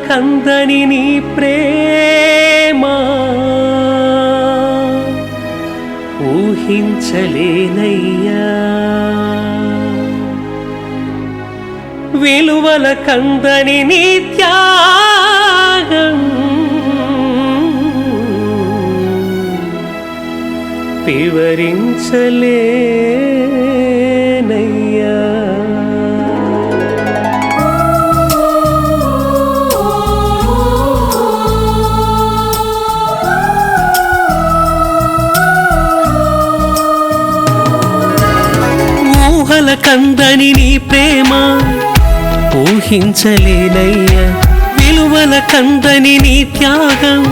కందని నీ ప్రేమ ఊహించలేనయ్యా విలువల కందని నీ త్యాగం వివరించలేనయ్యా ఊహల కందని నీ ప్రేమ ఊహించలేనయ్యా విలువల కందని నీ త్యాగం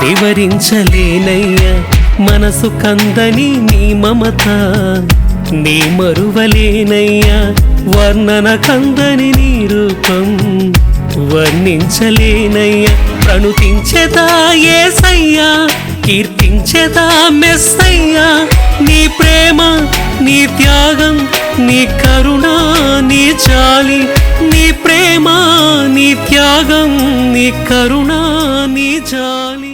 వివరించలేనయ్యా మనసు కందని నీ మమత నీ మరువలేనయ్యా వర్ణన కందని నీ రూపం వర్ణించలేనయ్యా ప్రణుతించెదా యేసయ్యా కీర్తించెదా మెస్సయ్యా నీ ప్రేమ నీ త్యాగం నీ కరుణ నీ జాలి నీ ప్రేమ నీ త్యాగం నీ కరుణ నీ జాలి